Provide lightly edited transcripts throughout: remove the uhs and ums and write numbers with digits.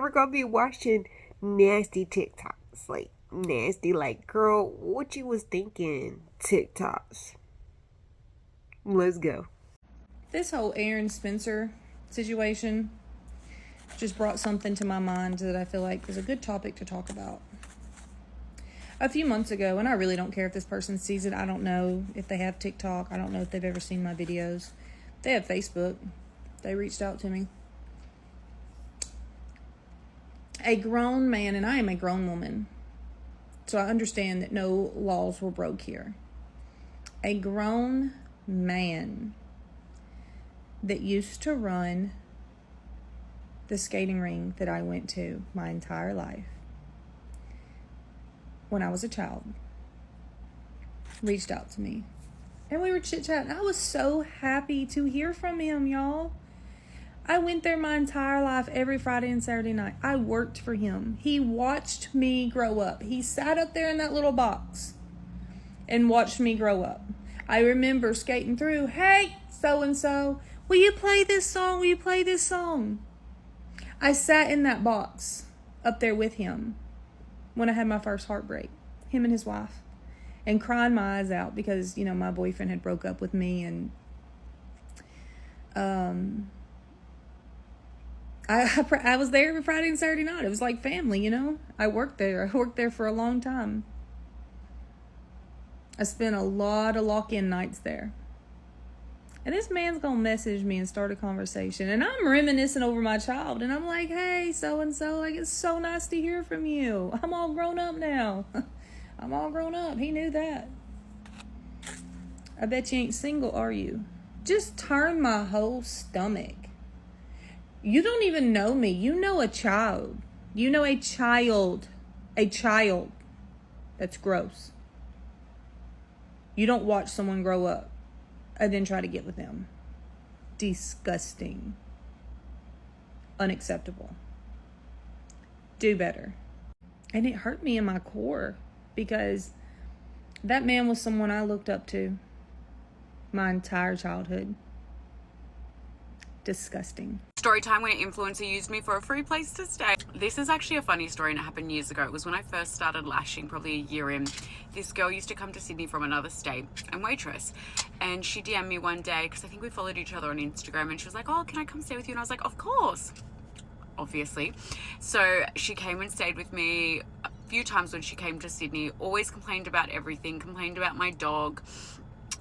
never gonna be watching nasty TikToks. Like, nasty, like, girl, what you was thinking TikToks. Let's go. This whole Aaron Spencer situation just brought something to my mind that I feel like is a good topic to talk about. A few months ago, and I really don't care if this person sees it. I don't know if they have TikTok. I don't know if they've ever seen my videos. They have Facebook. They reached out to me. A grown man, and I am a grown woman, so I understand that no laws were broke here. A grown man that used to run the skating ring that I went to my entire life when I was a child reached out to me, and we were chit-chatting. I was so happy to hear from him, y'all. I went there my entire life, every Friday and Saturday night. I worked for him. He watched me grow up. He sat up there in that little box and watched me grow up. I remember skating through, hey, so-and-so, will you play this song? Will you play this song? I sat in that box up there with him when I had my first heartbreak, him and his wife, and crying my eyes out because, my boyfriend had broke up with me, and I was there every Friday and Saturday night. It was like family, I worked there. I worked there for a long time. I spent a lot of lock-in nights there. And this man's going to message me and start a conversation. And I'm reminiscing over my child. And I'm like, hey, so-and-so, it's so nice to hear from you. I'm all grown up now. I'm all grown up. He knew that. I bet you ain't single, are you? Just turned my whole stomach. You don't even know me. You know a child. You know a child. A child. That's gross. You don't watch someone grow up and then try to get with them. Disgusting. Unacceptable. Do better. And it hurt me in my core because that man was someone I looked up to my entire childhood. Disgusting. Story time when an influencer used me for a free place to stay. This is actually a funny story, and it happened years ago. It was when I first started lashing, probably a year in. This girl used to come to Sydney from another state and waitress, and she DM'd me one day because I think we followed each other on Instagram, and she was like, oh, can I come stay with you? And I was like, of course, obviously. So she came and stayed with me a few times when she came to Sydney. Always complained about everything, complained about my dog,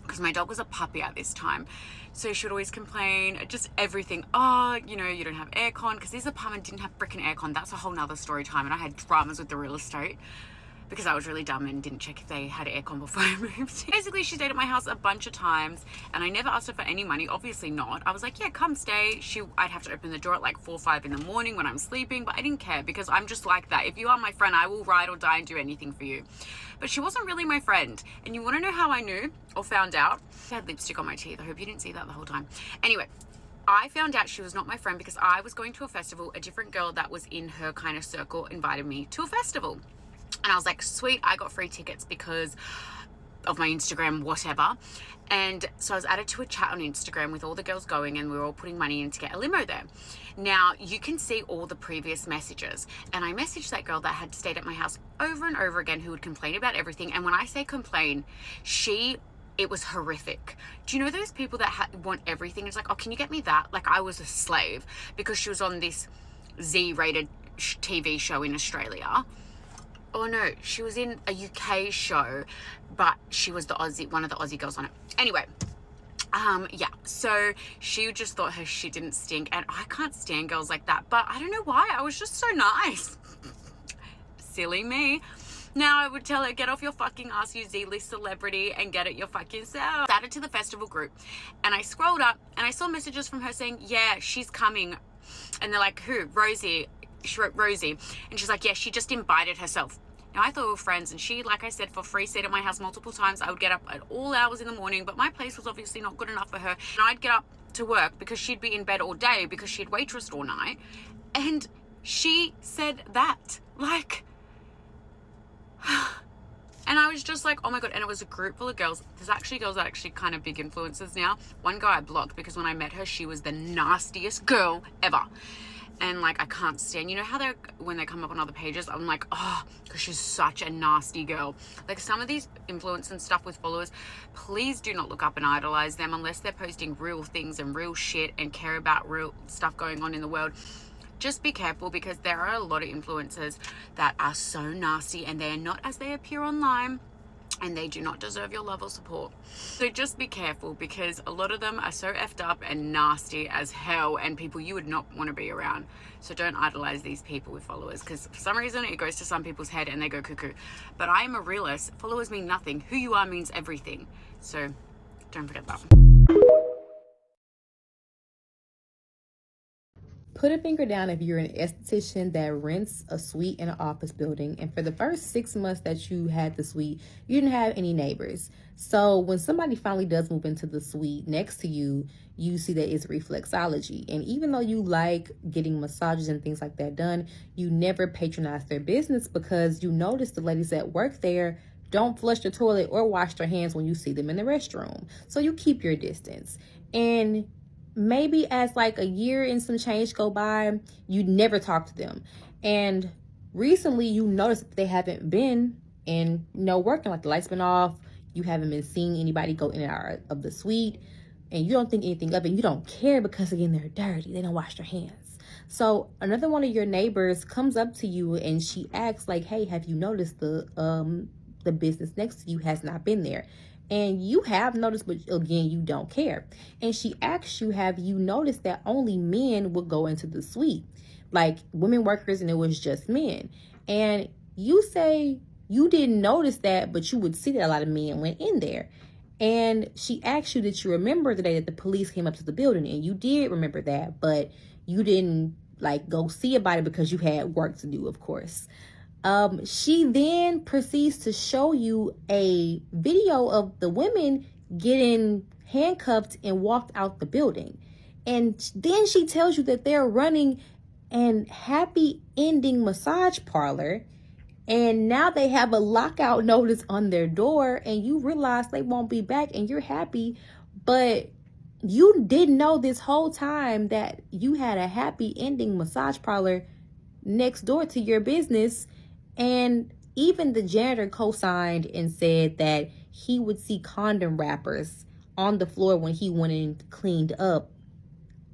because my dog was a puppy at this time. So she would always complain, just everything. Oh, you don't have aircon, because this apartment didn't have frickin' aircon. That's a whole nother story time. And I had dramas with the real estate because I was really dumb and didn't check if they had aircon before I moved. Basically, she stayed at my house a bunch of times, and I never asked her for any money. Obviously not. I was like, yeah, come stay. I'd have to open the door at like 4 or 5 in the morning when I'm sleeping, but I didn't care because I'm just like that. If you are my friend, I will ride or die and do anything for you. But she wasn't really my friend. And you want to know how I knew or found out? I had lipstick on my teeth. I hope you didn't see that the whole time. Anyway, I found out she was not my friend because I was going to a festival. A different girl that was in her kind of circle invited me to a festival. And I was like, sweet, I got free tickets because of my Instagram, whatever. And so I was added to a chat on Instagram with all the girls going, and we were all putting money in to get a limo there. Now, you can see all the previous messages. And I messaged that girl that had stayed at my house over and over again, who would complain about everything. And when I say complain, it was horrific. Do you know those people that want everything? It's like, oh, can you get me that? Like I was a slave because she was on this Z-rated TV show in Australia. Oh no, she was in a UK show, but she was one of the Aussie girls on it. Anyway, yeah, so she just thought her shit didn't stink, and I can't stand girls like that, but I don't know why. I was just so nice. Silly me. Now I would tell her, get off your fucking ass, you Z-list celebrity, and get it your fucking self. Added to the festival group, and I scrolled up and I saw messages from her saying, yeah, she's coming. And they're like, who? Rosie. She wrote Rosie, and she's like, yeah, she just invited herself. Now, I thought we were friends, and she, like I said, for free stayed at my house multiple times. I would get up at all hours in the morning, but my place was obviously not good enough for her. And I'd get up to work because she'd be in bed all day because she'd waitressed all night. And she said that, like, and I was just like, oh my God. And it was a group full of girls. There's actually girls that are actually kind of big influencers now. One guy I blocked because when I met her, she was the nastiest girl ever. And like, I can't stand, you know how they're, when they come up on other pages, I'm like, oh, because she's such a nasty girl. Like, some of these influencers and stuff with followers, please do not look up and idolize them unless they're posting real things and real shit and care about real stuff going on in the world. Just be careful, because there are a lot of influencers that are so nasty and they are not as they appear online, and they do not deserve your love or support. So just be careful, because a lot of them are so effed up and nasty as hell, and people you would not want to be around. So don't idolize these people with followers, because for some reason it goes to some people's head and they go cuckoo. But I am a realist. Followers mean nothing. Who you are means everything. So don't forget that. Put a finger down if you're an esthetician that rents a suite in an office building, and for the first 6 months that you had the suite, you didn't have any neighbors. So when somebody finally does move into the suite next to you, you see that it's reflexology. And even though you like getting massages and things like that done, you never patronize their business, because you notice the ladies that work there don't flush the toilet or wash their hands when you see them in the restroom. So you keep your distance. And maybe as like a year and some change go by, you never talk to them. And recently you notice that they haven't been working, like the lights been off. You haven't been seeing anybody go in and out of the suite, and you don't think anything of it. You don't care, because again, they're dirty. They don't wash their hands. So another one of your neighbors comes up to you and she asks like, hey, have you noticed the business next to you has not been there? And you have noticed, but again, you don't care. And she asks you, have you noticed that only men would go into the suite, like women workers, and it was just men? And you say you didn't notice that, but you would see that a lot of men went in there. And she asks you, did you remember the day that the police came up to the building? And you did remember that, but you didn't like go see about it because you had work to do, of course. She then proceeds to show you a video of the women getting handcuffed and walked out the building. And then she tells you that they're running an happy ending massage parlor, and now they have a lockout notice on their door, and you realize they won't be back, and you're happy, but you didn't know this whole time that you had a happy ending massage parlor next door to your business. And even the janitor co-signed and said that he would see condom wrappers on the floor when he went and cleaned up.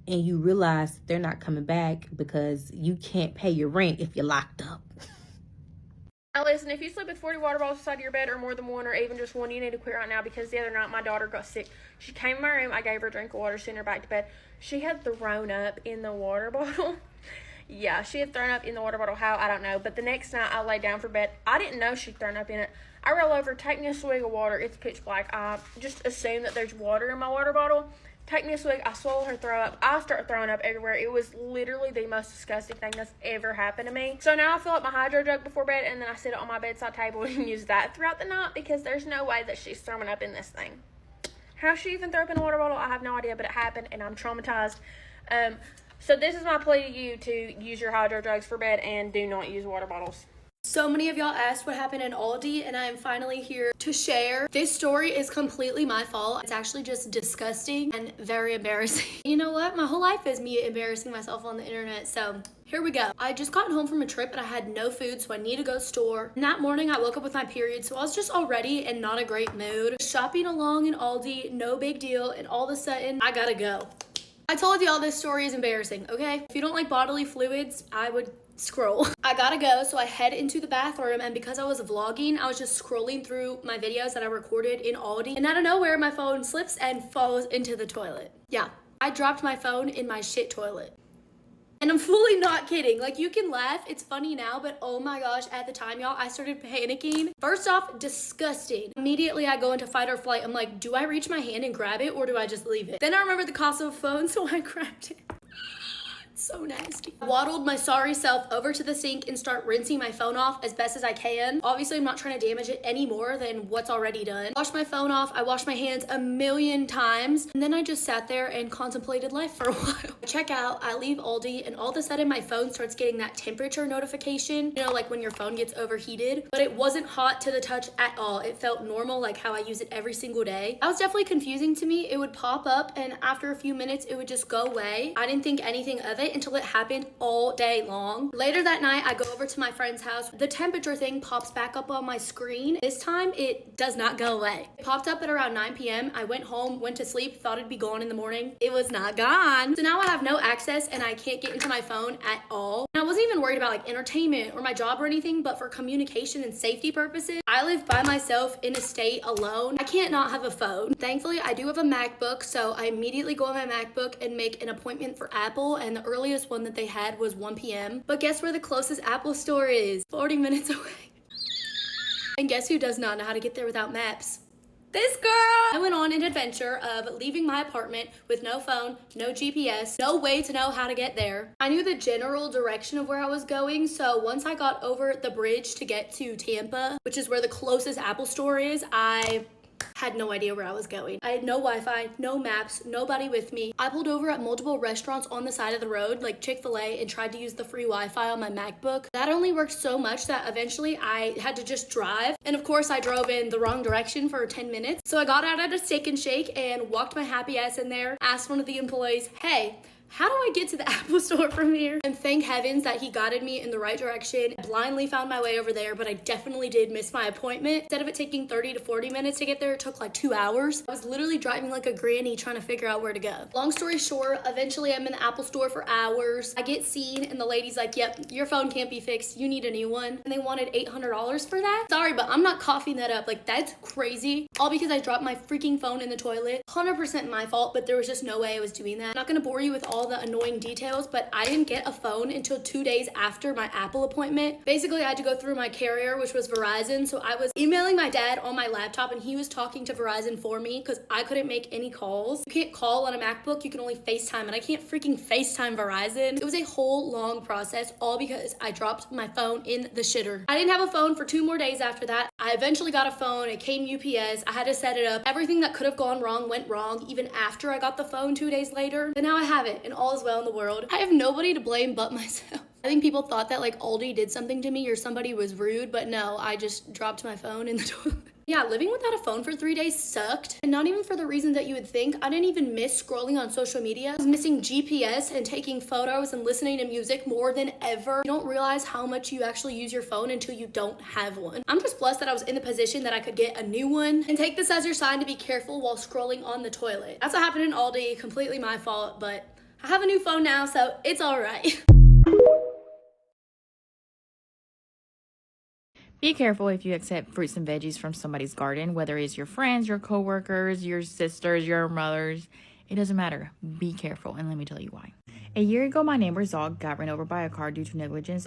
And you realize they're not coming back because you can't pay your rent if you're locked up. Now listen, if you sleep with 40 water bottles beside your bed, or more than one, or even just one, you need to quit right now, because the other night my daughter got sick. She came in my room, I gave her a drink of water, sent her back to bed. She had thrown up in the water bottle. Yeah, she had thrown up in the water bottle. How? I don't know. But the next night I laid down for bed. I didn't know she'd thrown up in it. I roll over, take me a swig of water. It's pitch black. I just assume that there's water in my water bottle. Take me a swig. I swallow her throw up. I start throwing up everywhere. It was literally the most disgusting thing that's ever happened to me. So now I fill up my hydro jug before bed, and then I sit it on my bedside table and use that throughout the night, because there's no way that she's throwing up in this thing. How she even threw up in a water bottle, I have no idea, but it happened, and I'm traumatized. So this is my plea to you, to use your hydro jugs for bed and do not use water bottles. So many of y'all asked what happened in Aldi, and I am finally here to share. This story is completely my fault. It's actually just disgusting and very embarrassing. You know what? My whole life is me embarrassing myself on the internet, so here we go. I just gotten home from a trip and I had no food, so I need to go store. And that morning I woke up with my period, so I was just already in not a great mood. Shopping along in Aldi, no big deal, and all of a sudden, I gotta go. I told y'all this story is embarrassing, okay? If you don't like bodily fluids, I would scroll. I gotta go, so I head into the bathroom, and because I was vlogging, I was just scrolling through my videos that I recorded in Aldi, and out of nowhere, my phone slips and falls into the toilet. Yeah, I dropped my phone in my shit toilet. And I'm fully not kidding. Like, you can laugh, it's funny now, but oh my gosh, at the time, y'all, I started panicking. First off, disgusting. Immediately, I go into fight or flight. I'm like, do I reach my hand and grab it, or do I just leave it? Then I remember the cost of a phone, so I grabbed it. So nasty. I waddled my sorry self over to the sink and start rinsing my phone off as best as I can. Obviously, I'm not trying to damage it any more than what's already done. Washed my phone off. I washed my hands a million times. And then I just sat there and contemplated life for a while. I check out, I leave Aldi, and all of a sudden my phone starts getting that temperature notification. You know, like when your phone gets overheated. But it wasn't hot to the touch at all. It felt normal, like how I use it every single day. That was definitely confusing to me. It would pop up, and after a few minutes, it would just go away. I didn't think anything of it it until it happened all day long. Later that night, I go over to my friend's house. The temperature thing pops back up on my screen. This time, it does not go away. It popped up at around 9 p.m. I went home, went to sleep, thought it'd be gone in the morning. It was not gone. So now I have no access and I can't get into my phone at all. And I wasn't even worried about like entertainment or my job or anything, but for communication and safety purposes, I live by myself in a state alone. I can't not have a phone. Thankfully, I do have a MacBook, so I immediately go on my MacBook and make an appointment for Apple, and the earliest one that they had was 1 p.m. But guess where the closest Apple store is? 40 minutes away. And guess who does not know how to get there without maps? This girl! I went on an adventure of leaving my apartment with no phone, no GPS, no way to know how to get there. I knew the general direction of where I was going, so once I got over the bridge to get to Tampa, which is where the closest Apple store is, I had no idea where I was going. I had no Wi-Fi, no maps, nobody with me. I pulled over at multiple restaurants on the side of the road, like Chick-fil-A, and tried to use the free Wi-Fi on my MacBook. That only worked so much that eventually I had to just drive. And of course, I drove in the wrong direction for 10 minutes. So I got out at a Steak and Shake and walked my happy ass in there, asked one of the employees, hey, how do I get to the Apple store from here? And thank heavens that he guided me in the right direction. I blindly found my way over there, but I definitely did miss my appointment. Instead of it taking 30 to 40 minutes to get there, it took like 2 hours. I was literally driving like a granny trying to figure out where to go. Long story short, eventually I'm in the Apple store for hours. I get seen and the lady's like, yep, your phone can't be fixed. You need a new one. And they wanted $800 for that. Sorry, but I'm not coughing that up. Like, that's crazy. All because I dropped my freaking phone in the toilet. 100% my fault, but there was just no way I was doing that. I'm not gonna bore you with all the annoying details, but I didn't get a phone until 2 days after my Apple appointment. Basically, I had to go through my carrier, which was Verizon, so I was emailing my dad on my laptop and he was talking to Verizon for me because I couldn't make any calls. You can't call on a MacBook, you can only FaceTime, and I can't freaking FaceTime Verizon. It was a whole long process, all because I dropped my phone in the shitter. I didn't have a phone for 2 more days after that. I eventually got a phone, it came UPS, I had to set it up. Everything that could have gone wrong went wrong, even after I got the phone 2 days later. But now I have it, and all is well in the world. I have nobody to blame but myself. I think people thought that like Aldi did something to me or somebody was rude, but no, I just dropped my phone in the toilet. Yeah, living without a phone for 3 days sucked, and not even for the reason that you would think. I didn't even miss scrolling on social media. I was missing GPS and taking photos and listening to music more than ever. You don't realize how much you actually use your phone until you don't have one. I'm just blessed that I was in the position that I could get a new one, and take this as your sign to be careful while scrolling on the toilet. That's what happened in Aldi, completely my fault, but I have a new phone now, so it's all right. Be careful if you accept fruits and veggies from somebody's garden, whether it's your friends, your coworkers, your sisters, your mothers. It doesn't matter. Be careful, and let me tell you why. A year ago, my neighbor's dog got run over by a car due to negligence.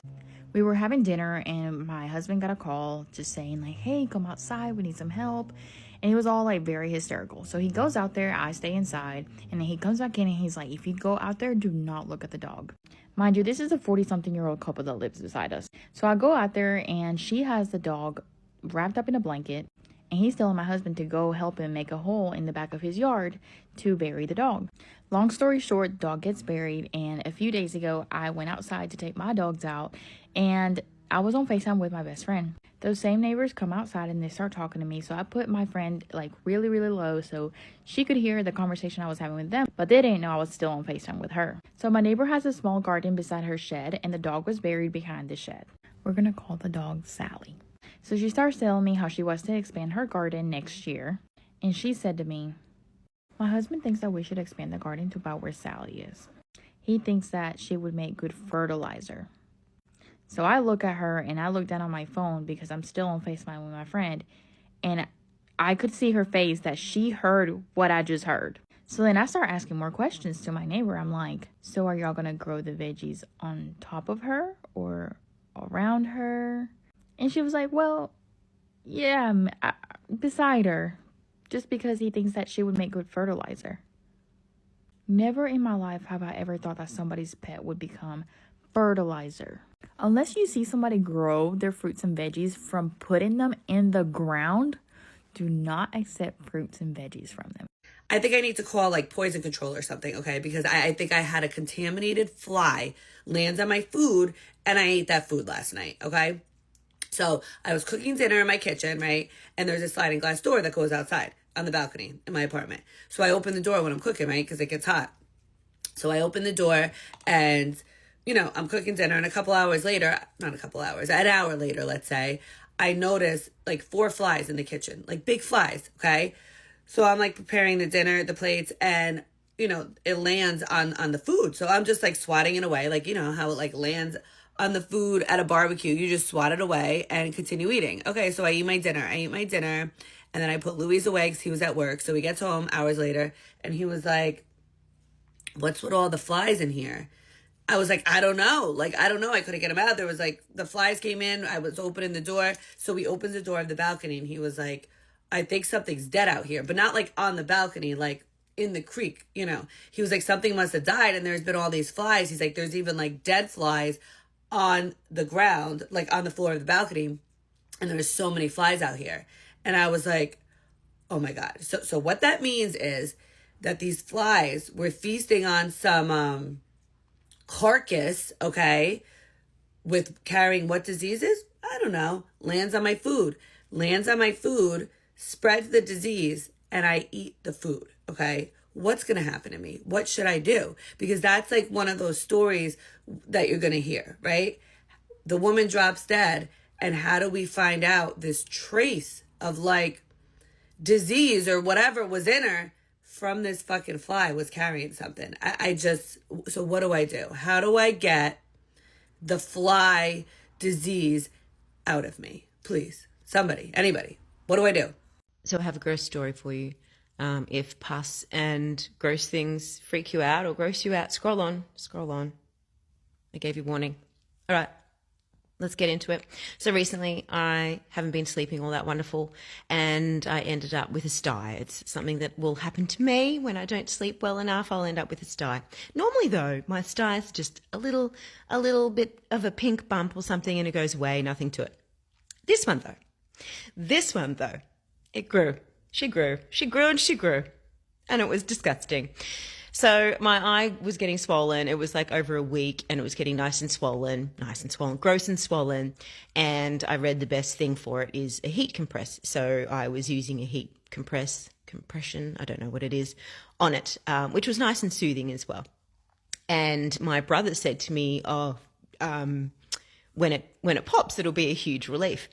We were having dinner, and my husband got a call just saying, like, hey, come outside, we need some help. And he was all, like, very hysterical. So he goes out there, I stay inside, and then he comes back in, and he's like, if you go out there, do not look at the dog. Mind you, this is a 40-something-year-old couple that lives beside us. So I go out there, and she has the dog wrapped up in a blanket, and he's telling my husband to go help him make a hole in the back of his yard to bury the dog. Long story short, the dog gets buried, and a few days ago, I went outside to take my dogs out, and I was on FaceTime with my best friend. Those same neighbors come outside and they start talking to me. So I put my friend like really, really low so she could hear the conversation I was having with them. But they didn't know I was still on FaceTime with her. So my neighbor has a small garden beside her shed and the dog was buried behind the shed. We're going to call the dog Sally. So she starts telling me how she wants to expand her garden next year. And she said to me, my husband thinks that we should expand the garden to about where Sally is. He thinks that she would make good fertilizer. So I look at her and I look down on my phone because I'm still on FaceTime with my friend. And I could see her face that she heard what I just heard. So then I start asking more questions to my neighbor. I'm like, so are y'all going to grow the veggies on top of her or around her? And she was like, well, yeah, beside her. Just because he thinks that she would make good fertilizer. Never in my life have I ever thought that somebody's pet would become fertilizer. Unless you see somebody grow their fruits and veggies from putting them in the ground, do not accept fruits and veggies from them. I think I need to call like poison control or something, okay? Because I think I had a contaminated fly land on my food and I ate that food last night, okay? So I was cooking dinner in my kitchen, right? And there's a sliding glass door that goes outside on the balcony in my apartment. So I open the door when I'm cooking, right? Because it gets hot. So I open the door and, I'm cooking dinner, and a couple hours later, not a couple hours, an hour later, let's say, I notice like 4 flies in the kitchen, like big flies, okay? So I'm like preparing the dinner, the plates, and, it lands on the food. So I'm just like swatting it away, like, how it like lands on the food at a barbecue. You just swat it away and continue eating. Okay, so I eat my dinner, and then I put Louis away because he was at work. So he gets home hours later, and he was like, "What's with all the flies in here?" I was like, I don't know. I couldn't get him out. There was like, the flies came in. I was opening the door. So he opens the door of the balcony, and he was like, I think something's dead out here. But not like on the balcony, like in the creek, He was like, something must have died, and there's been all these flies. He's like, there's even like dead flies on the ground, like on the floor of the balcony. And there's so many flies out here. And I was like, oh my God. So what that means is that these flies were feasting on some carcass, okay, with carrying what diseases? I don't know. Lands on my food, spreads the disease, and I eat the food, okay? What's going to happen to me? What should I do? Because that's like one of those stories that you're going to hear, right? The woman drops dead, and how do we find out this trace of like disease or whatever was in her from this fucking fly was carrying something? So what do I do? How do I get the fly disease out of me? Please, somebody, anybody, what do I do? So I have a gross story for you. If pus and gross things freak you out or gross you out, scroll on. I gave you warning. All right. Let's get into it. So recently I haven't been sleeping all that wonderful, and I ended up with a stye. It's something that will happen to me when I don't sleep well enough. I'll end up with a stye. Normally though, my stye is just a little bit of a pink bump or something, and it goes away, nothing to it. This one though, it grew. She grew, and it was disgusting. So my eye was getting swollen. It was like over a week, and it was getting nice and swollen, gross and swollen. And I read the best thing for it is a heat compress. So I was using a heat compression, I don't know what it is, on it, which was nice and soothing as well. And my brother said to me, when it pops, it'll be a huge relief.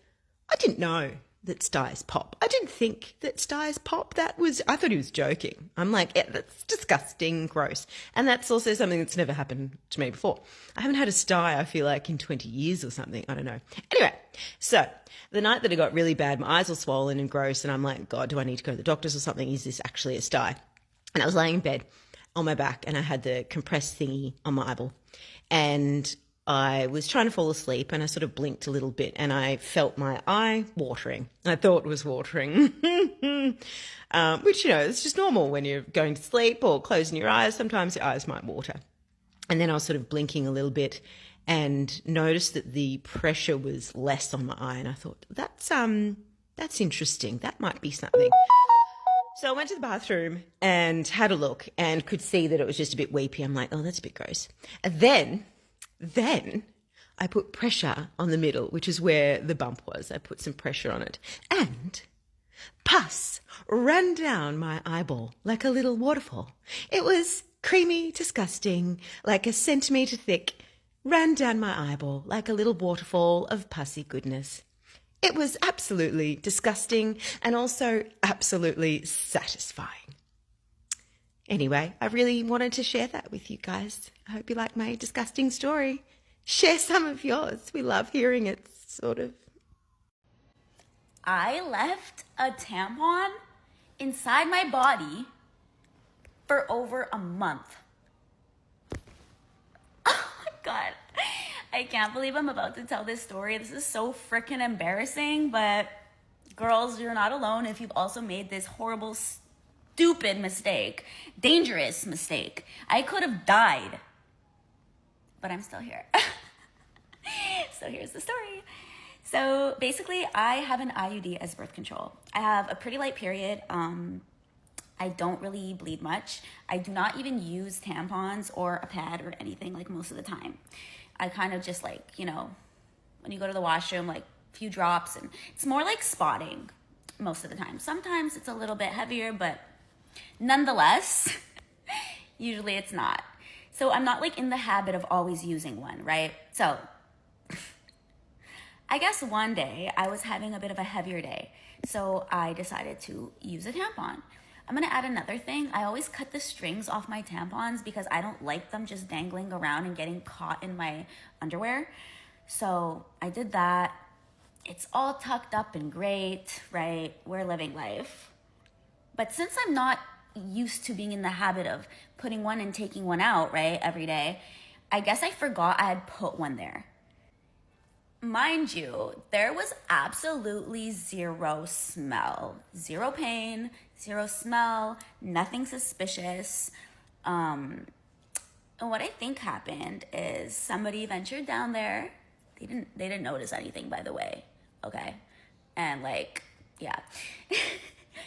I didn't know that styes pop. I didn't think that styes pop. I thought he was joking. I'm like, yeah, that's disgusting, gross. And that's also something that's never happened to me before. I haven't had a stye, I feel like, in 20 years or something. I don't know. Anyway, so the night that it got really bad, my eyes were swollen and gross, and I'm like, God, do I need to go to the doctors or something? Is this actually a stye? And I was laying in bed on my back, and I had the compressed thingy on my eyeball. And I was trying to fall asleep, and I sort of blinked a little bit, and I felt my eye watering. I thought it was watering, which, it's just normal when you're going to sleep or closing your eyes. Sometimes your eyes might water. And then I was sort of blinking a little bit and noticed that the pressure was less on my eye, and I thought, that's interesting. That might be something. So I went to the bathroom and had a look and could see that it was just a bit weepy. I'm like, oh, that's a bit gross. And then I put pressure on the middle, which is where the bump was. I put some pressure on it, and pus ran down my eyeball like a little waterfall. It was creamy, disgusting, like a centimetre thick, ran down my eyeball like a little waterfall of pussy goodness. It was absolutely disgusting and also absolutely satisfying. Anyway, I really wanted to share that with you guys. I hope you like my disgusting story. Share some of yours. We love hearing it, sort of. I left a tampon inside my body for over a month. Oh my God. I can't believe I'm about to tell this story. This is so freaking embarrassing, but girls, you're not alone if you've also made this horrible, stupid mistake, dangerous mistake. I could have died, but I'm still here. So here's the story. So basically, I have an IUD as birth control. I have a pretty light period. I don't really bleed much. I do not even use tampons or a pad or anything like most of the time. I kind of just like, when you go to the washroom, like a few drops, and it's more like spotting most of the time. Sometimes it's a little bit heavier, but nonetheless, usually it's not. So I'm not like in the habit of always using one, right? So I guess one day I was having a bit of a heavier day. So I decided to use a tampon. I'm gonna add another thing. I always cut the strings off my tampons because I don't like them just dangling around and getting caught in my underwear. So I did that. It's all tucked up and great, right? We're living life. But since I'm not used to being in the habit of putting one and taking one out, right, every day, I guess I forgot I had put one there. Mind you, there was absolutely zero smell, zero pain, zero smell, nothing suspicious. And what I think happened is somebody ventured down there. They didn't notice anything, by the way. Okay. And like, yeah.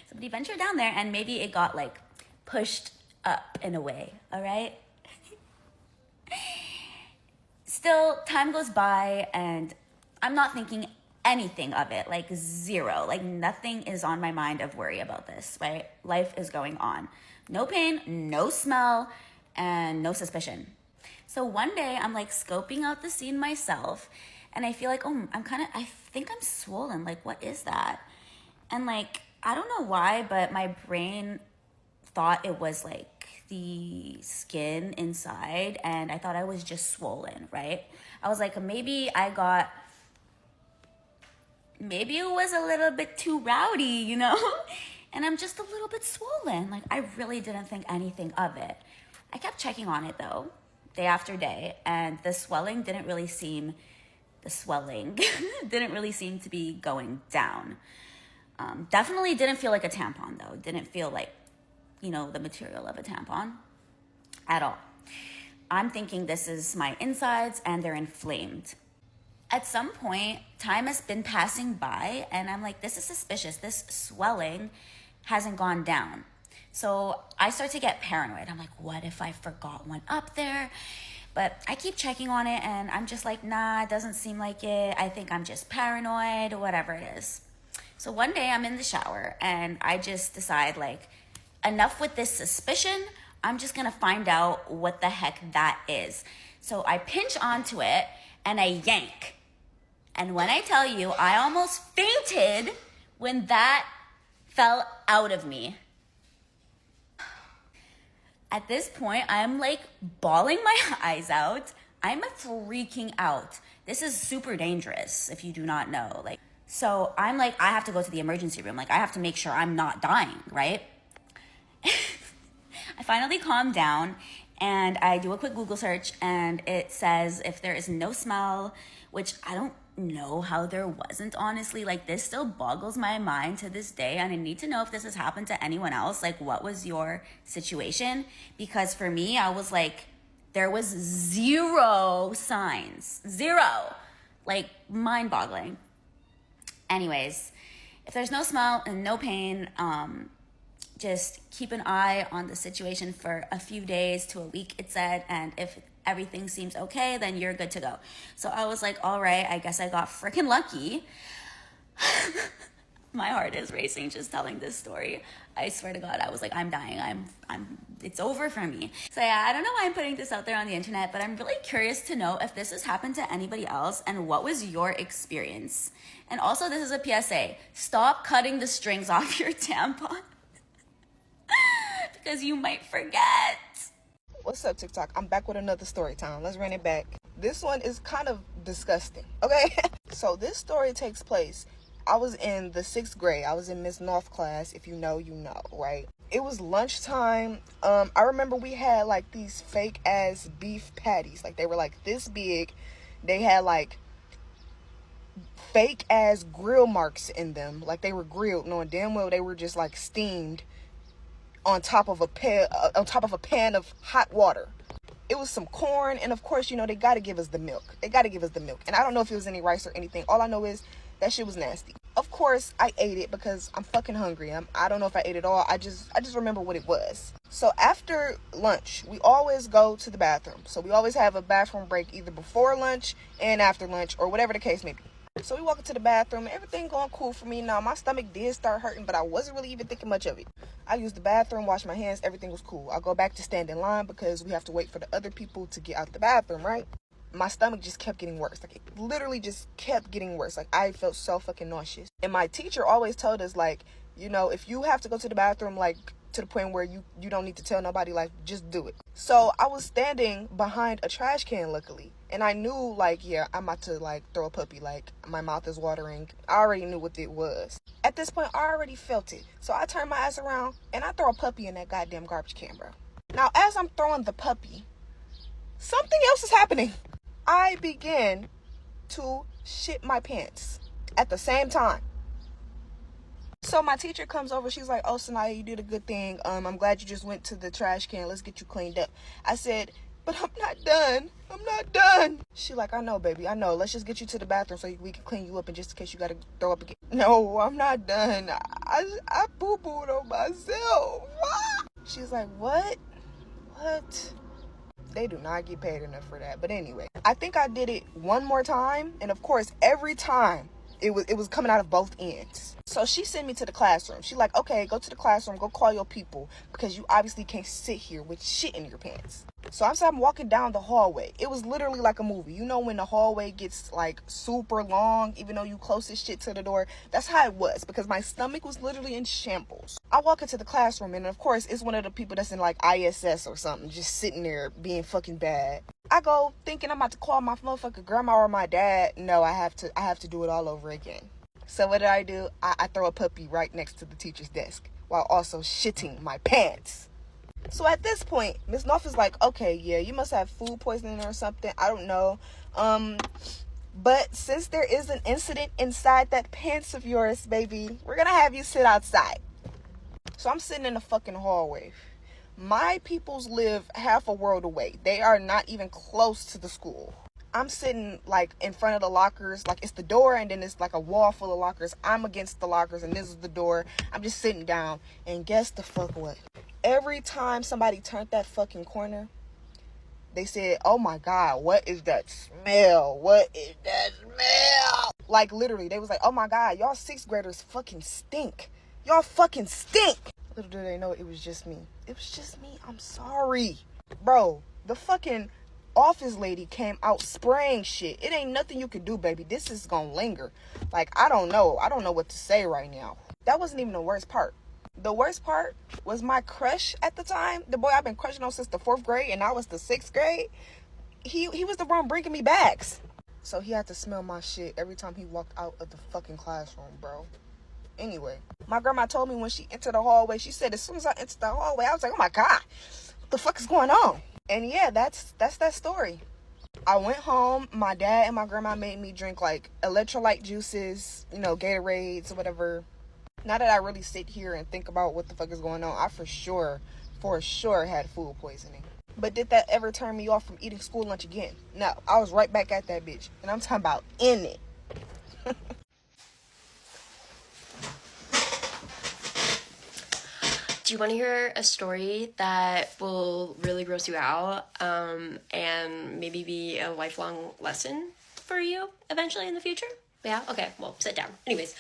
Somebody ventured down there and maybe it got like pushed up in a way. All right. Still, time goes by and I'm not thinking anything of it, like zero, like nothing is on my mind of worry about this, right? Life is going on. No pain, no smell, and no suspicion. So one day I'm like scoping out the scene myself and I feel like, oh, I think I'm swollen. Like, what is that? And like, I don't know why, but my brain thought it was like the skin inside and I thought I was just swollen, right? I was like, maybe it was a little bit too rowdy, you know? And I'm just a little bit swollen. Like, I really didn't think anything of it. I kept checking on it though, day after day, and the swelling didn't really seem to be going down. Definitely didn't feel like a tampon though. Didn't feel like, you know, the material of a tampon at all. I'm thinking this is my insides and they're inflamed. At some point, time has been passing by and I'm like, this is suspicious. This swelling hasn't gone down. So I start to get paranoid. I'm like, what if I forgot one up there? But I keep checking on it and I'm just like, nah, it doesn't seem like it. I think I'm just paranoid, whatever it is. So one day I'm in the shower and I just decide like, enough with this suspicion. I'm just gonna find out what the heck that is. So I pinch onto it and I yank. And when I tell you, I almost fainted when that fell out of me. At this point, I'm like bawling my eyes out. I'm freaking out. This is super dangerous if you do not know. Like, so I'm like, I have to go to the emergency room. Like, I have to make sure I'm not dying, right? I finally calm down and I do a quick Google search and it says if there is no smell, which I don't know how there wasn't, honestly. Like, this still boggles my mind to this day and I need to know if this has happened to anyone else. Like, what was your situation? Because for me, I was like, there was zero signs. Zero. Like, mind-boggling. Anyways, if there's no smell and no pain, just keep an eye on the situation for a few days to a week, it said, and if everything seems okay, then you're good to go. So I was like, all right, I guess I got freaking lucky. My heart is racing just telling this story. I swear to God, I was like, I'm dying. It's over for me. So yeah, I don't know why I'm putting this out there on the internet, but I'm really curious to know if this has happened to anybody else and what was your experience. And also, this is a PSA. Stop cutting the strings off your tampon. Because you might forget. What's up, TikTok? I'm back with another story time. Let's run it back. This one is kind of disgusting, okay? So this story takes place, I was in the 6th grade. I was in Miss Moth class. If you know, you know, right? It was lunchtime. I remember we had like these fake ass beef patties. Like, they were like this big. They had like fake ass grill marks in them. Like, they were grilled, knowing damn well they were just like steamed on top of a pan of hot water. It was some corn, and of course, you know, they gotta give us the milk. And I don't know if it was any rice or anything. All I know is that shit was nasty. Of course, I ate it because I'm fucking hungry. I don't know if I ate it all. I just remember what it was. So after lunch, we always go to the bathroom. So we always have a bathroom break either before lunch and after lunch, or whatever the case may be. So we walk into the bathroom, everything going cool for me. Now, my stomach did start hurting, but I wasn't really even thinking much of it. I used the bathroom, washed my hands, everything was cool. I go back to stand in line because we have to wait for the other people to get out the bathroom, right? My stomach just kept getting worse. Like, it literally just kept getting worse. Like, I felt so fucking nauseous. And my teacher always told us, like, you know, if you have to go to the bathroom, like, to the point where you don't need to tell nobody, like, just do it. So I was standing behind a trash can, luckily. And I knew, like, yeah, I'm about to, like, throw a puppy. Like, my mouth is watering. I already knew what it was. At this point, I already felt it. So I turn my ass around, and I throw a puppy in that goddamn garbage can, bro. Now, as I'm throwing the puppy, something else is happening. I began to shit my pants at the same time. So my teacher comes over. She's like, oh, Sanaya, you did a good thing. I'm glad you just went to the trash can. Let's get you cleaned up. I said, but I'm not done. I'm not done. She like, I know, baby. I know. Let's just get you to the bathroom so we can clean you up and just in case you got to throw up again. No, I'm not done. I boo-booed on myself. She's like, what? What? They do not get paid enough for that. But anyway, I think I did it one more time. And of course, every time it was coming out of both ends. So she sent me to the classroom. She like, okay, go to the classroom, go call your people because you obviously can't sit here with shit in your pants. So I'm walking down the hallway. It was literally like a movie. You know when the hallway gets like super long, even though you close this shit to the door? That's how it was because my stomach was literally in shambles. I walk into the classroom and of course it's one of the people that's in like ISS or something, just sitting there being fucking bad. I go thinking I'm about to call my motherfucking grandma or my dad. No, I have to do it all over again. So what do? I throw a puppy right next to the teacher's desk while also shitting my pants. So at this point, Miss Moth is like, okay, yeah, you must have food poisoning or something. I don't know. But since there is an incident inside that pants of yours, baby, we're going to have you sit outside. So I'm sitting in the fucking hallway. My peoples live half a world away. They are not even close to the school. I'm sitting like in front of the lockers, like it's the door and then it's like a wall full of lockers. I'm against the lockers and this is the door. I'm just sitting down and guess the fuck what? Every time somebody turned that fucking corner, they said, oh my God, what is that smell? What is that smell? Like literally, they was like, oh my God, y'all 6th graders fucking stink. Y'all fucking stink. Little do they know it was just me. It was just me. I'm sorry. Bro, the fucking office lady came out spraying shit. It ain't nothing you can do, baby. This is gonna linger. Like, I don't know what to say right now. That wasn't even the worst part. The worst part was my crush at the time. The boy I've been crushing on since the 4th grade and I was the 6th grade. He was the one bringing me bags. So he had to smell my shit every time he walked out of the fucking classroom, bro. Anyway, my grandma told me when she entered the hallway, she said as soon as I entered the hallway, I was like, oh my God, what the fuck is going on? And yeah, that's that story. I went home. My dad and my grandma made me drink like electrolyte juices, you know, Gatorades or whatever. Now that I really sit here and think about what the fuck is going on, I for sure had food poisoning. But did that ever turn me off from eating school lunch again? No, I was right back at that bitch. And I'm talking about in it. Do you want to hear a story that will really gross you out and maybe be a lifelong lesson for you eventually in the future? Yeah? Okay, well, sit down. Anyways,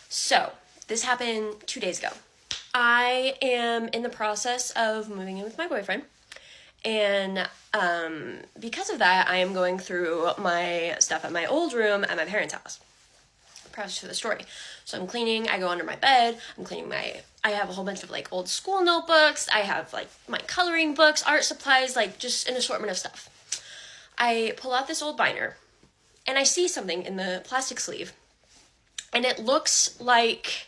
so this happened 2 days ago. I am in the process of moving in with my boyfriend. And because of that, I am going through my stuff at my old room at my parents' house. Preface for the story. So I'm cleaning, I go under my bed, I have a whole bunch of like old school notebooks, I have like my coloring books, art supplies, like just an assortment of stuff. I pull out this old binder and I see something in the plastic sleeve and it looks like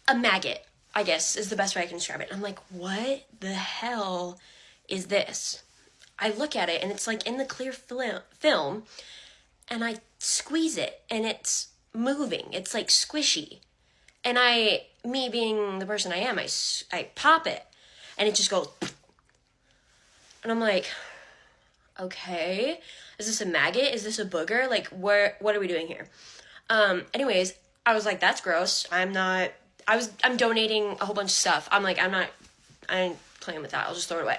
a maggot, I guess is the best way I can describe it. I'm like, what the hell is this? I look at it and it's like in the clear film and I squeeze it and it's moving. It's like squishy. And me being the person I am, I pop it and it just goes. And I'm like, okay, is this a maggot? Is this a booger? Like, what are we doing here? Anyways, I was like, that's gross. I'm donating a whole bunch of stuff. I'm like, I ain't playing with that. I'll just throw it away.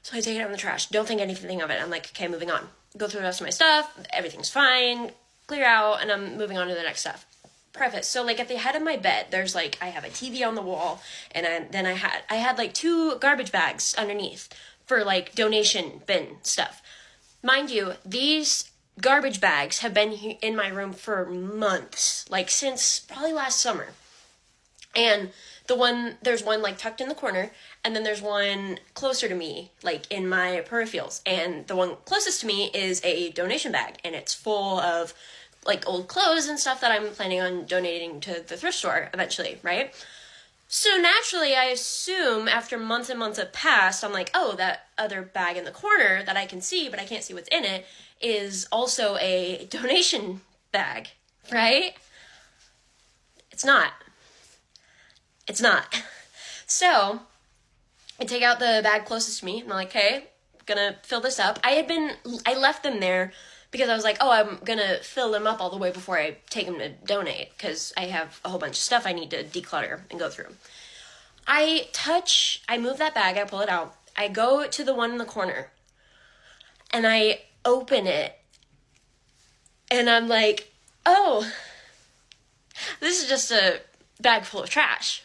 So I take it out in the trash. Don't think anything of it. I'm like, okay, moving on. Go through the rest of my stuff. Everything's fine. clear out, and I'm moving on to the next stuff. Preface. So like at the head of my bed, there's like, I have a TV on the wall, and then I had like 2 garbage bags underneath for like donation bin stuff. Mind you, these garbage bags have been in my room for months, like since probably last summer. And there's one like tucked in the corner, and then there's one closer to me, like in my peripherals. And the one closest to me is a donation bag, and it's full of like old clothes and stuff that I'm planning on donating to the thrift store eventually, right? So naturally, I assume after months and months have passed, I'm like, oh, that other bag in the corner that I can see, but I can't see what's in it, is also a donation bag, right? It's not. It's not. So I take out the bag closest to me, and I'm like, okay, gonna fill this up. I left them there because I was like, oh, I'm gonna fill them up all the way before I take them to donate, because I have a whole bunch of stuff I need to declutter and go through. I move that bag, I pull it out, I go to the one in the corner, and I open it, and I'm like, oh, this is just a bag full of trash.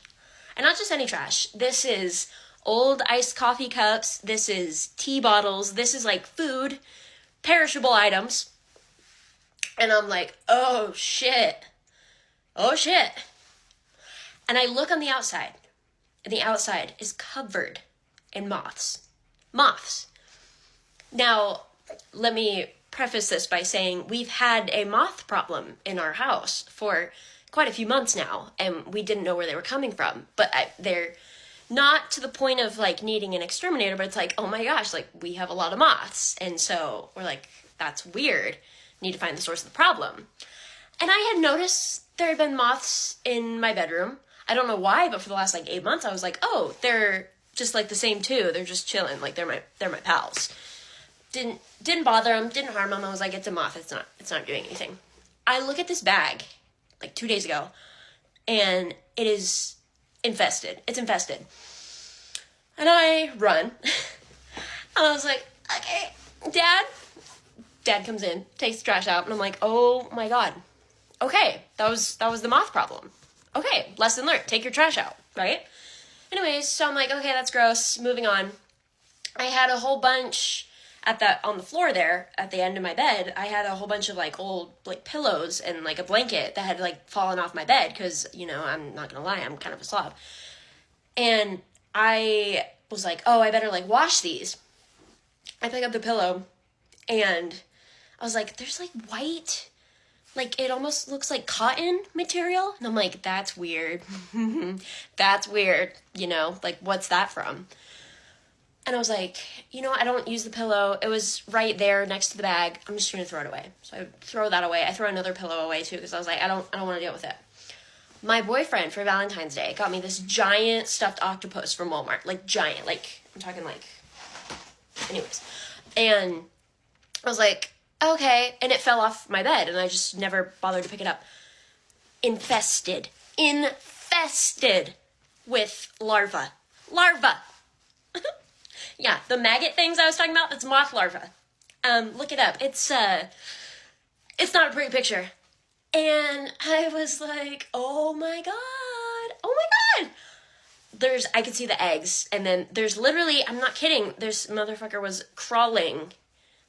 And not just any trash. This is old iced coffee cups, this is tea bottles, this is like food, perishable items. And I'm like, oh shit. And I look on the outside, and the outside is covered in moths. Now, let me preface this by saying we've had a moth problem in our house for quite a few months now, and we didn't know where they were coming from. But they're not to the point of like needing an exterminator, but it's like, oh my gosh, like we have a lot of moths. And so we're like, that's weird. Need to find the source of the problem. And I had noticed there had been moths in my bedroom. I don't know why, but for the last like 8 months, I was like, oh, they're just like the same too. They're just chilling. Like they're my pals. Didn't bother them, didn't harm them. I was like, it's a moth. It's not doing anything. I look at this bag like 2 days ago, and it is infested. It's infested. And I run. And I was like, okay, Dad. Dad comes in, takes the trash out, and I'm like, oh my God. Okay, that was the moth problem. Okay, lesson learned. Take your trash out, right? Anyways, so I'm like, okay, that's gross. Moving on. I had a whole bunch on the floor there at the end of my bed. I had a whole bunch of like old like pillows and like a blanket that had like fallen off my bed because, you know, I'm not gonna lie, I'm kind of a slob. And I was like, oh, I better like wash these. I pick up the pillow, and I was like, there's like white, like it almost looks like cotton material. And I'm like, that's weird. That's weird. You know, like what's that from? And I was like, you know, I don't use the pillow. It was right there next to the bag. I'm just going to throw it away. So I throw that away. I throw another pillow away too, because I was like, I don't want to deal with it. My boyfriend for Valentine's Day got me this giant stuffed octopus from Walmart. Like giant, like I'm talking like, anyways. And I was like, okay. And it fell off my bed, and I just never bothered to pick it up. Infested with larvae. Yeah, the maggot things I was talking about, that's moth larva. Look it up. It's not a pretty picture. And I was like, oh my God. I could see the eggs, and then there's literally, I'm not kidding, this motherfucker was crawling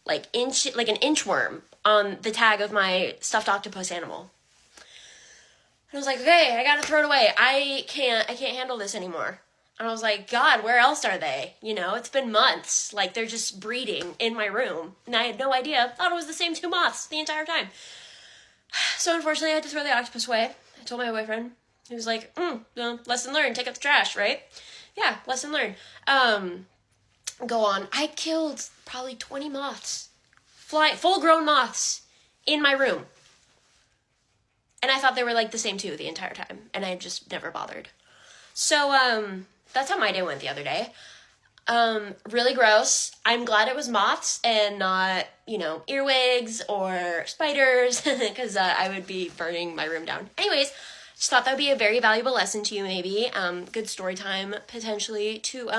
like an inchworm on the tag of my stuffed octopus animal. And I was like, okay, I gotta throw it away. I can't handle this anymore. And I was like, God, where else are they? You know, it's been months. Like, they're just breeding in my room. And I had no idea. Thought it was the same 2 moths the entire time. So, unfortunately, I had to throw the octopus away. I told my boyfriend. He was like, lesson learned. Take out the trash, right? Yeah, lesson learned. Go on. I killed probably 20 moths. Full-grown moths in my room. And I thought they were, like, the same 2 the entire time. And I just never bothered. So, that's how my day went the other day. Really gross. I'm glad it was moths and not, you know, earwigs or spiders, because I would be burning my room down. Anyways, just thought that would be a very valuable lesson to you, maybe. Good story time, potentially, to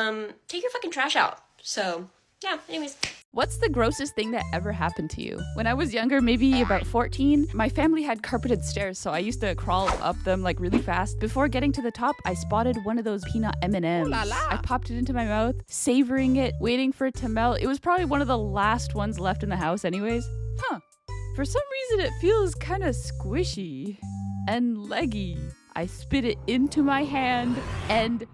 take your fucking trash out. So, Yeah, anyways. What's the grossest thing that ever happened to you? When I was younger, maybe about 14, my family had carpeted stairs, so I used to crawl up them like really fast. Before getting to the top, I spotted one of those peanut M&Ms. I popped it into my mouth, savoring it, waiting for it to melt. It was probably one of the last ones left in the house anyways. For some reason, it feels kind of squishy and leggy. I spit it into my hand, and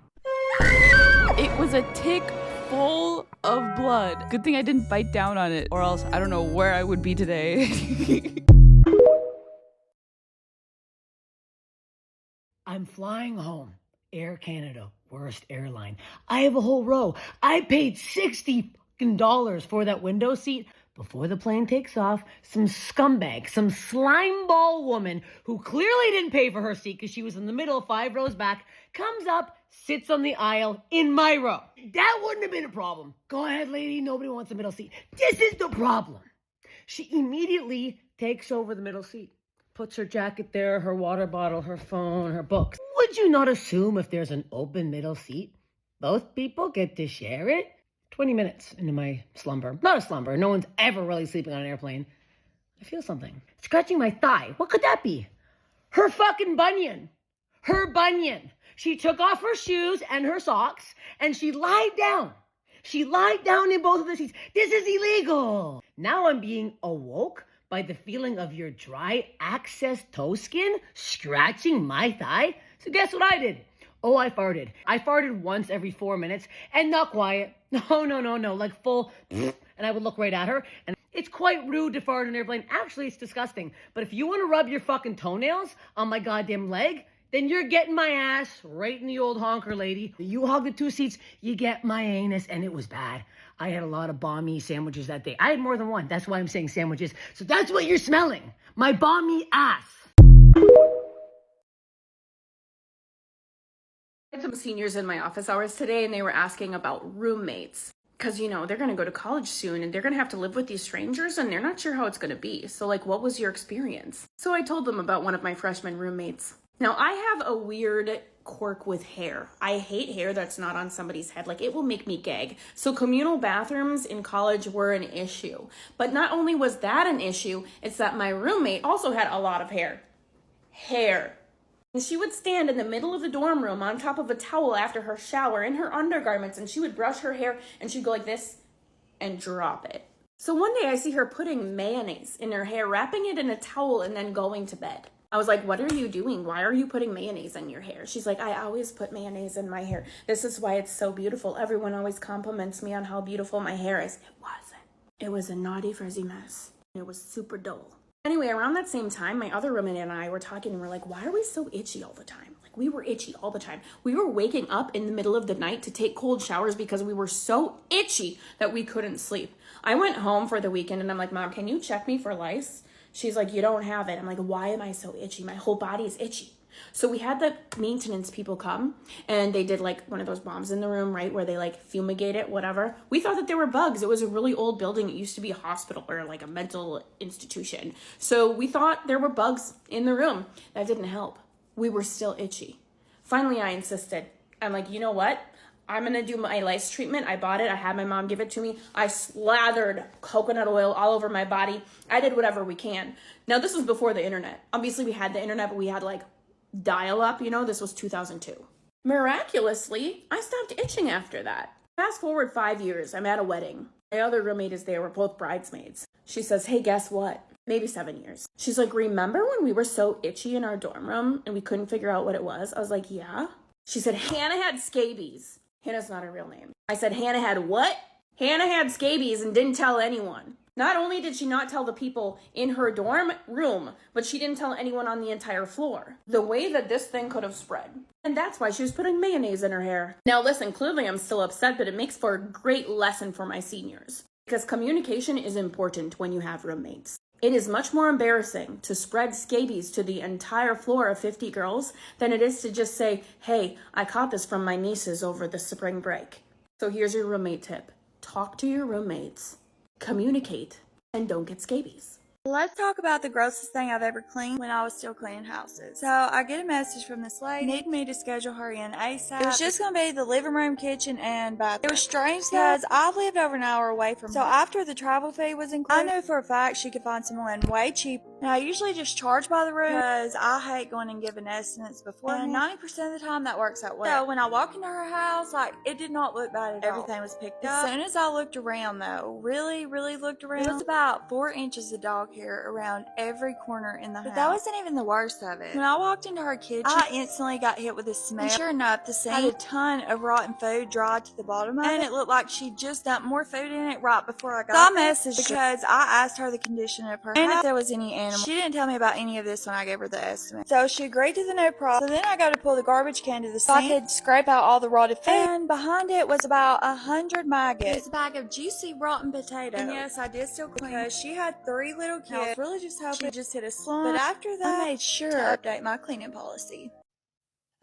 it was a tick full of blood. Good thing I didn't bite down on it, or else I don't know where I would be today. I'm flying home. Air Canada, worst airline. I have a whole row. I paid $60 for that window seat. Before the plane takes off, some scumbag, some slimeball woman who clearly didn't pay for her seat because she was in the middle, 5 rows back, comes up, sits on the aisle in my row. That wouldn't have been a problem. Go ahead, lady. Nobody wants a middle seat. This is the problem. She immediately takes over the middle seat, puts her jacket there, her water bottle, her phone, her books. Would you not assume if there's an open middle seat, both people get to share it? 20 minutes into my slumber. Not a slumber. No one's ever really sleeping on an airplane. I feel something. Scratching my thigh. What could that be? Her fucking bunion. Her bunion. She took off her shoes and her socks, and she lied down. She lied down in both of the seats. This is illegal. Now I'm being awoke by the feeling of your dry access toe skin scratching my thigh. So guess what I did? Oh, I farted. I farted once every 4 minutes, and not quiet. No, like full, and I would look right at her. And it's quite rude to fart on an airplane. Actually, it's disgusting. But if you want to rub your fucking toenails on my goddamn leg, then you're getting my ass right in the old honker, lady. You hug the 2 seats, you get my anus, and it was bad. I had a lot of balmy sandwiches that day. I had more than one. That's why I'm saying sandwiches. So that's what you're smelling. My balmy ass. I had some seniors in my office hours today, and they were asking about roommates. Because, you know, they're going to go to college soon, and they're going to have to live with these strangers, and they're not sure how it's going to be. So, like, what was your experience? So I told them about one of my freshman roommates. Now, I have a weird quirk with hair. I hate hair that's not on somebody's head. Like, it will make me gag. So communal bathrooms in college were an issue. But not only was that an issue, it's that my roommate also had a lot of hair. And she would stand in the middle of the dorm room on top of a towel after her shower in her undergarments, and she would brush her hair, and she'd go like this and drop it. So one day I see her putting mayonnaise in her hair, wrapping it in a towel, and then going to bed. I was like, what are you doing? Why are you putting mayonnaise in your hair? She's like, I always put mayonnaise in my hair. This is why it's so beautiful. Everyone always compliments me on how beautiful my hair is. It wasn't. It was a naughty, frizzy mess. It was super dull. Anyway, around that same time, my other roommate and I were talking, and we're like, why are we so itchy all the time? Like, we were itchy all the time. We were waking up in the middle of the night to take cold showers because we were so itchy that we couldn't sleep. I went home for the weekend, and I'm like, Mom, can you check me for lice? She's like, you don't have it. I'm like, why am I so itchy? My whole body is itchy. So we had the maintenance people come, and they did like one of those bombs in the room, right, where they like fumigate it, whatever. We thought that there were bugs. It was a really old building. It used to be a hospital or like a mental institution. So we thought there were bugs in the room. That didn't help. We were still itchy. Finally, I insisted. I'm like, you know what? I'm going to do my lice treatment. I bought it. I had my mom give it to me. I slathered coconut oil all over my body. I did whatever we can. Now, this was before the internet. Obviously, we had the internet, but we had like dial-up, you know, this was 2002. Miraculously, I stopped itching after that. Fast forward 5 years, I'm at a wedding. My other roommate is there, we're both bridesmaids. She says, hey, guess what? Maybe 7 years. She's like, remember when we were so itchy in our dorm room and we couldn't figure out what it was? I was like, yeah. She said, Hannah had scabies. Hannah's not her real name. I said, Hannah had what? Hannah had scabies and didn't tell anyone. Not only did she not tell the people in her dorm room, but she didn't tell anyone on the entire floor. The way that this thing could have spread. And that's why she was putting mayonnaise in her hair. Now listen, clearly I'm still upset, but it makes for a great lesson for my seniors. Because communication is important when you have roommates. It is much more embarrassing to spread scabies to the entire floor of 50 girls than it is to just say, hey, I caught this from my nieces over the spring break. So here's your roommate tip. Talk to your roommates. Communicate, and don't get scabies. Let's talk about the grossest thing I've ever cleaned when I was still cleaning houses. So I get a message from this lady, needing me to schedule her in ASAP. It was just going to be the living room, kitchen, and bathroom. It was strange because I lived over an hour away from her. So after the travel fee was included, I knew for a fact she could find someone way cheaper. Now I usually just charge by the room because I hate going and giving estimates before. And 90% of the time that works out well. So when I walk into her house, like, it did not look bad at all. Everything was picked up. As soon as I looked around though, really looked around, it was about 4 inches of dog hair around every corner in the house. But that wasn't even the worst of it. When I walked into her kitchen, I instantly got hit with a smell. And sure enough, the sink had a ton of rotten food dried to the bottom of it. And it looked like she just dumped more food in it right before I got there. I messaged because I asked her the condition of her house and if there was any animals. She didn't tell me about any of this when I gave her the estimate. So she agreed to the no problem. So then I got to pull the garbage can to the sink so I could scrape out all the rotted food. And behind it was about 100 maggots. It was a bag of juicy rotten potatoes. And yes, I did still clean because she had 3 little kids. I was really just hoping she just hit a slump. But after that, I made sure to update my cleaning policy.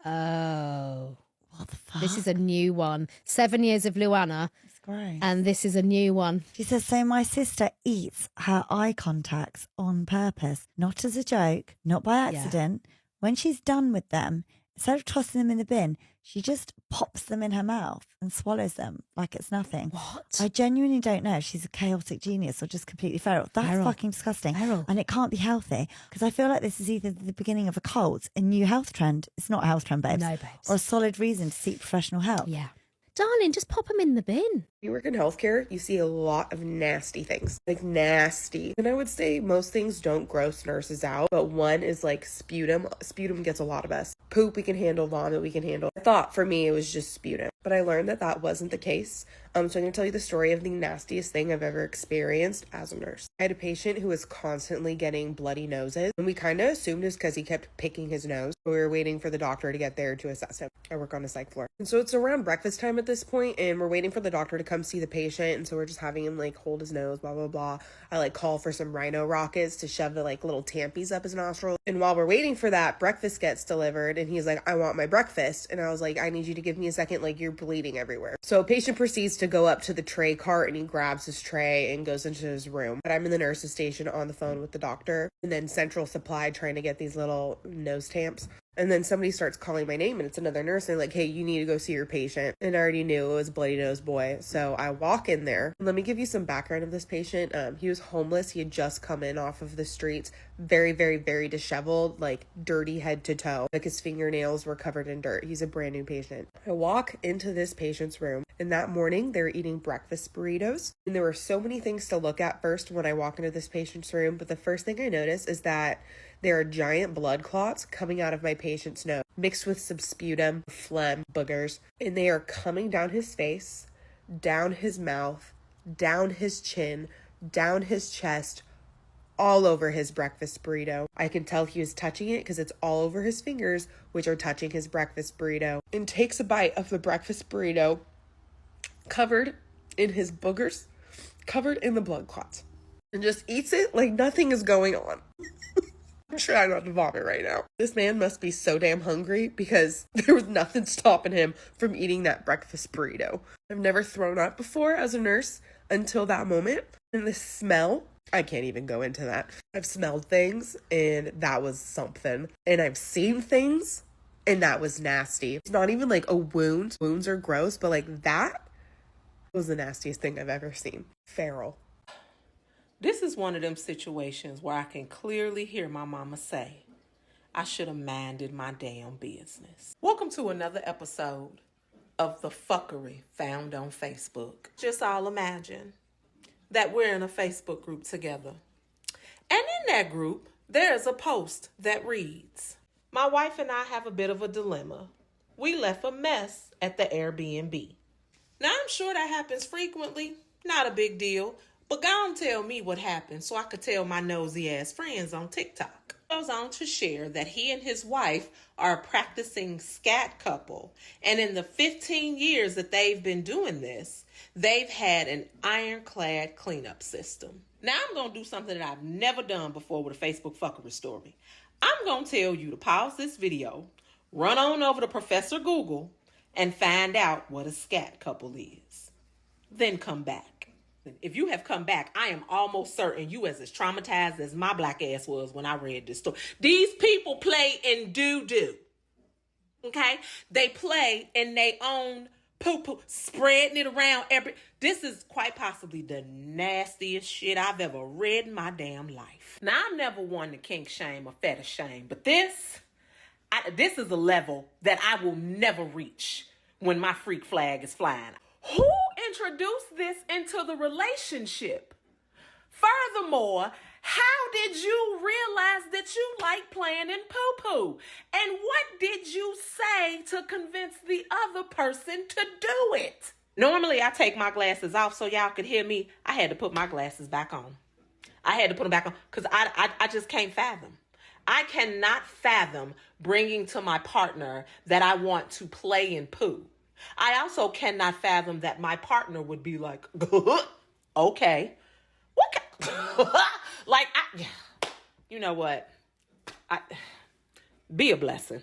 Oh. What the fuck? This is a new one. 7 years of Luana. It's great. And this is a new one. She says, so my sister eats her eye contacts on purpose, not as a joke, not by accident. Yeah. When she's done with them, instead of tossing them in the bin, she just pops them in her mouth and swallows them like it's nothing. What? I genuinely don't know if she's a chaotic genius or just completely feral. That's fucking disgusting. Feral. And it can't be healthy because I feel like this is either the beginning of a cult, a new health trend. It's not a health trend, babes. No, babes. Or a solid reason to seek professional help. Yeah. Darling, just pop them in the bin. You work in healthcare, you see a lot of nasty things. Like nasty. And I would say most things don't gross nurses out, but one is like sputum. Sputum gets a lot of us. Poop we can handle, vomit we can handle. I thought for me it was just sputum, but I learned that that wasn't the case. So I'm going to tell you the story of the nastiest thing I've ever experienced as a nurse. I had a patient who was constantly getting bloody noses, and we kind of assumed it was because he kept picking his nose. We were waiting for the doctor to get there to assess him. I work on a psych floor. And so it's around breakfast time at this point, and we're waiting for the doctor to come see the patient, and so we're just having him like hold his nose, blah blah blah. I like call for some rhino rockets to shove the like little tampies up his nostril. And while we're waiting for that, breakfast gets delivered, and he's like, I want my breakfast. And I was like, I need you to give me a second, like you're bleeding everywhere. So patient proceeds to go up to the tray cart, and he grabs his tray and goes into his room. But I'm in the nurse's station on the phone with the doctor, and then Central Supply trying to get these little nose tamps. And then somebody starts calling my name, and it's another nurse, and they're like, hey, you need to go see your patient. And I already knew it was Bloody Nose Boy. So I walk in there. Let me give you some background of this patient. He was homeless. He had just come in off of the streets. Very, very, very disheveled, like dirty head to toe. Like his fingernails were covered in dirt. He's a brand new patient. I walk into this patient's room, and that morning they were eating breakfast burritos. And there were so many things to look at first when I walk into this patient's room. But the first thing I notice is that there are giant blood clots coming out of my patient's nose, mixed with some sputum, phlegm, boogers, and they are coming down his face, down his mouth, down his chin, down his chest, all over his breakfast burrito. I can tell he was touching it because it's all over his fingers, which are touching his breakfast burrito, and takes a bite of the breakfast burrito, covered in his boogers, covered in the blood clots, and just eats it like nothing is going on. I'm trying not to vomit right now. This man must be so damn hungry because there was nothing stopping him from eating that breakfast burrito. I've never thrown up before as a nurse until that moment. And the smell, I can't even go into that. I've smelled things and that was something. And I've seen things and that was nasty. It's not even like a wound. Wounds are gross, but like that was the nastiest thing I've ever seen. Feral. This is one of them situations where I can clearly hear my mama say, I should have minded my damn business. Welcome to another episode of the fuckery found on Facebook. Just all imagine that we're in a Facebook group together. And in that group, there's a post that reads, my wife and I have a bit of a dilemma. We left a mess at the Airbnb. Now, I'm sure that happens frequently. Not a big deal. But go on tell me what happened so I could tell my nosy ass friends on TikTok. Goes on to share that he and his wife are a practicing scat couple. And in the 15 years that they've been doing this, they've had an ironclad cleanup system. Now I'm going to do something that I've never done before with a Facebook fuckery story. I'm going to tell you to pause this video, run on over to Professor Google, and find out what a scat couple is. Then come back. If you have come back, I am almost certain you as traumatized as my black ass was when I read this story. These people play in doo-doo. Okay? They play in their own poo-poo, spreading it around This is quite possibly the nastiest shit I've ever read in my damn life. Now, I'm never one to kink shame or fetish shame, but this is a level that I will never reach when my freak flag is flying. Who introduced this into the relationship? Furthermore, how did you realize that you like playing in poo-poo? And what did you say to convince the other person to do it? Normally, I take my glasses off so y'all could hear me. I had to put my glasses back on. I had to put them back on because I just can't fathom. I cannot fathom bringing to my partner that I want to play in poo. I also cannot fathom that my partner would be like, okay. Like, you know what? Be a blessing.